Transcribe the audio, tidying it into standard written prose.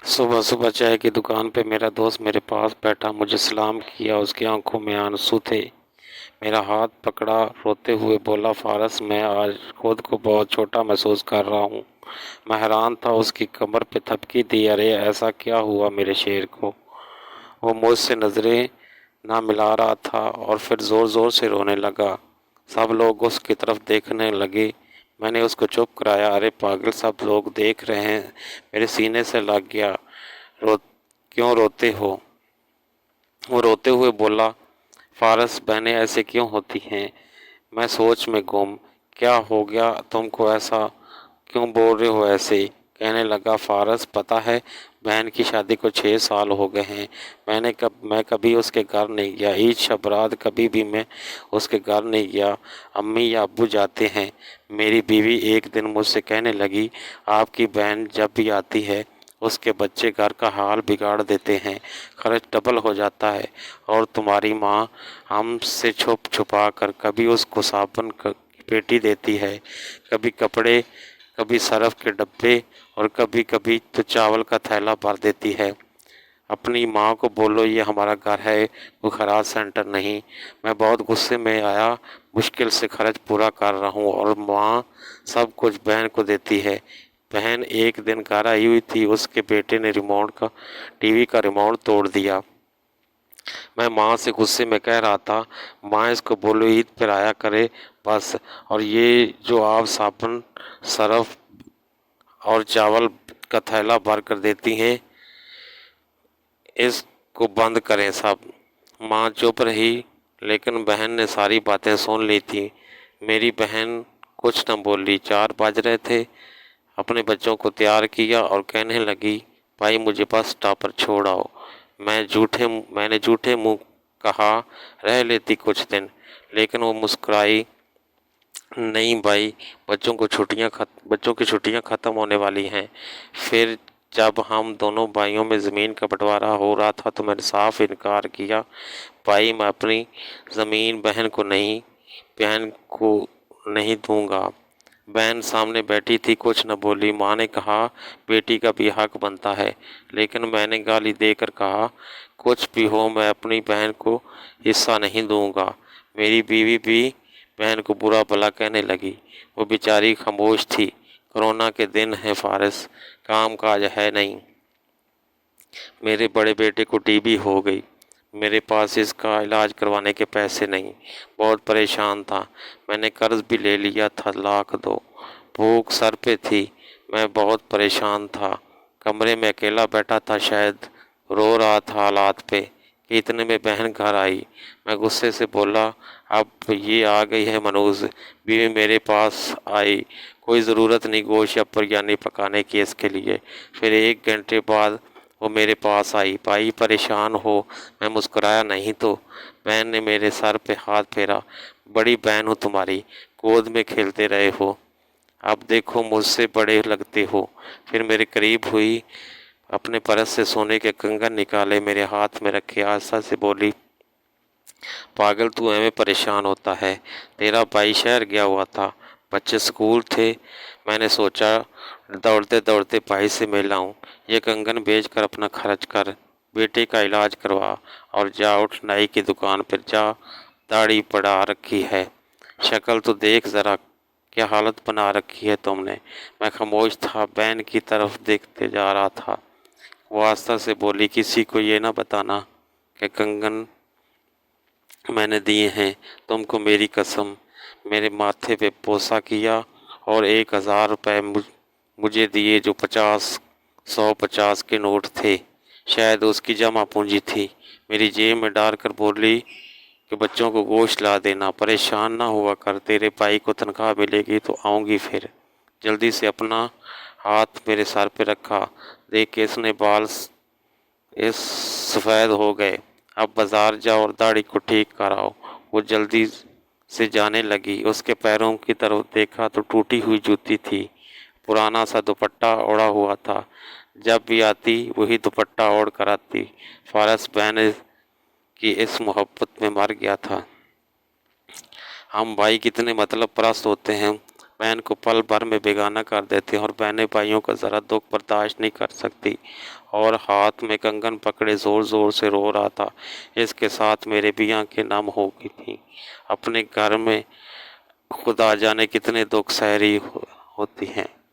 صبح صبح چائے کی دکان پہ میرا دوست میرے پاس بیٹھا، مجھے سلام کیا، اس کی آنکھوں میں آنسو تھے۔ میرا ہاتھ پکڑا، روتے ہوئے بولا، فارس میں آج خود کو بہت چھوٹا محسوس کر رہا ہوں۔ میں حیران تھا، اس کی کمر پہ تھپکی دی، ارے ایسا کیا ہوا میرے شیر کو؟ وہ مجھ سے نظریں نہ ملا رہا تھا اور پھر زور زور سے رونے لگا۔ سب لوگ اس کی طرف دیکھنے لگے، میں نے اس کو چپ کرایا، ارے پاگل، سب لوگ دیکھ رہے ہیں۔ میرے سینے سے لگ گیا، رو کیوں روتے ہو؟ وہ روتے ہوئے بولا، فارس، بہنیں ایسے کیوں ہوتی ہیں؟ میں سوچ میں گم، کیا ہو گیا تم کو، ایسا کیوں بول رہے ہو ایسے؟ کہنے لگا، فارس، پتہ ہے بہن کی شادی کو 6 سال ہو گئے ہیں، میں کبھی اس کے گھر نہیں گیا، عید شب برات کبھی بھی میں اس کے گھر نہیں گیا، امی یا ابو جاتے ہیں۔ میری بیوی ایک دن مجھ سے کہنے لگی، آپ کی بہن جب بھی آتی ہے اس کے بچے گھر کا حال بگاڑ دیتے ہیں، خرچ ڈبل ہو جاتا ہے، اور تمہاری ماں ہم سے چھپ چھپا کر کبھی اس کو صابن کی پیٹی دیتی ہے، کبھی کپڑے، کبھی صرف کے ڈبے، اور کبھی کبھی تو چاول کا تھیلا بھر دیتی ہے۔ اپنی ماں کو بولو یہ ہمارا گھر ہے، کوئی خراج سینٹر نہیں۔ میں بہت غصے میں آیا، مشکل سے خرچ پورا کر رہا ہوں اور ماں سب کچھ بہن کو دیتی ہے۔ بہن ایک دن گھر آئی ہوئی تھی، اس کے بیٹے نے ٹی وی کا ریموٹ توڑ دیا۔ میں ماں سے غصے میں کہہ رہا تھا، ماں اس کو بولو عید پر آیا کرے بس، اور یہ جو آپ صابن، صرف اور چاول کا تھیلا بھر کر دیتی ہیں، اس کو بند کریں سب۔ ماں چپ رہی، لیکن بہن نے ساری باتیں سن لی تھی۔ میری بہن کچھ نہ بولی۔ 4 بج رہے تھے، اپنے بچوں کو تیار کیا اور کہنے لگی، بھائی مجھے بس سٹاپ پر چھوڑ آؤ۔ میں نے جھوٹے منہ کہا، رہ لیتی کچھ دن، لیکن وہ مسکرائی، نہیں بھائی، بچوں کی چھٹیاں ختم ہونے والی ہیں۔ پھر جب ہم دونوں بھائیوں میں زمین کا بٹوارا ہو رہا تھا تو میں نے صاف انکار کیا، بھائی میں اپنی زمین بہن کو نہیں دوں گا۔ بہن سامنے بیٹھی تھی، کچھ نہ بولی۔ ماں نے کہا، بیٹی کا بھی حق بنتا ہے، لیکن میں نے گالی دے کر کہا، کچھ بھی ہو میں اپنی بہن کو حصہ نہیں دوں گا۔ میری بیوی بھی بہن کو برا بھلا کہنے لگی، وہ بیچاری خاموش تھی۔ کورونا کے دن ہیں فارس، کام کاج ہے نہیں۔ میرے بڑے بیٹے کو ٹی بی ہو گئی، میرے پاس اس کا علاج کروانے کے پیسے نہیں، بہت پریشان تھا۔ میں نے قرض بھی لے لیا تھا، 1.2 لاکھ۔ بھوک سر پہ تھی، میں بہت پریشان تھا، کمرے میں اکیلا بیٹھا تھا، شاید رو رہا تھا حالات پہ، کہ اتنے میں بہن گھر آئی۔ میں غصے سے بولا، اب یہ آ گئی ہے منوز۔ بیوی میرے پاس آئی، کوئی ضرورت نہیں گوشت یا بریانی پکانے کی اس کے لیے۔ پھر 1 گھنٹے بعد وہ میرے پاس آئی، بھائی پریشان ہو؟ میں مسکرایا، نہیں تو۔ بہن نے میرے سر پہ ہاتھ پھیرا، بڑی بہن ہوں تمہاری، گود میں کھیلتے رہے ہو، اب دیکھو مجھ سے بڑے لگتے ہو۔ پھر میرے قریب ہوئی، اپنے پرس سے سونے کے کنگن نکالے، میرے ہاتھ میں رکھے، آہستہ سے بولی، پاگل تو ایویں پریشان ہوتا ہے، تیرا بھائی شہر گیا ہوا تھا، بچے سکول تھے، میں نے سوچا دوڑتے دوڑتے بھائی سے مل آؤں، یہ کنگن بیچ کر اپنا خرچ کر، بیٹے کا علاج کروا، اور جا اٹھ نائی کی دکان پر جا، داڑھی بڑھا رکھی ہے، شکل تو دیکھ ذرا، کیا حالت بنا رکھی ہے تم نے۔ میں خاموش تھا، بہن کی طرف دیکھتے جا رہا تھا۔ وہ آہستہ سے بولی، کسی کو یہ نہ بتانا کہ کنگن میں نے دیے ہیں تم کو، میری قسم۔ میرے ماتھے پہ بوسہ کیا اور 1000 روپے مجھے دیے، جو 150 کے نوٹ تھے، شاید اس کی جمع پونجی تھی۔ میری جیب میں ڈال کر بولی کہ بچوں کو گوشت لا دینا، پریشان نہ ہوا کر، تیرے بھائی کو تنخواہ ملے گی تو آؤں گی پھر۔ جلدی سے اپنا ہاتھ میرے سر پہ رکھا، دیکھ کے اس نے بال اس سفید ہو گئے، اب بازار جاؤ اور داڑھی کو ٹھیک کراؤ۔ وہ جلدی سے جانے لگی، اس کے پیروں کی طرف دیکھا تو ٹوٹی ہوئی جوتی تھی، پرانا سا دوپٹہ اوڑھا ہوا تھا، جب بھی آتی وہی دوپٹہ اوڑھ کر آتی۔ فارس بہن کی اس محبت میں مر گیا تھا۔ ہم بھائی کتنے مطلب پرست ہوتے ہیں، بہن کو پل بھر میں بیگانہ کر دیتے ہیں، اور بہنیں بھائیوں کا ذرا دکھ برداشت نہیں کر سکتی، اور ہاتھ میں کنگن پکڑے زور زور سے رو رہا تھا۔ اس کے ساتھ میرے بھی آنکھیں نم ہو گئی تھیں۔ اپنے گھر میں خدا جانے کتنے دکھ سہ رہی ہوتی ہیں۔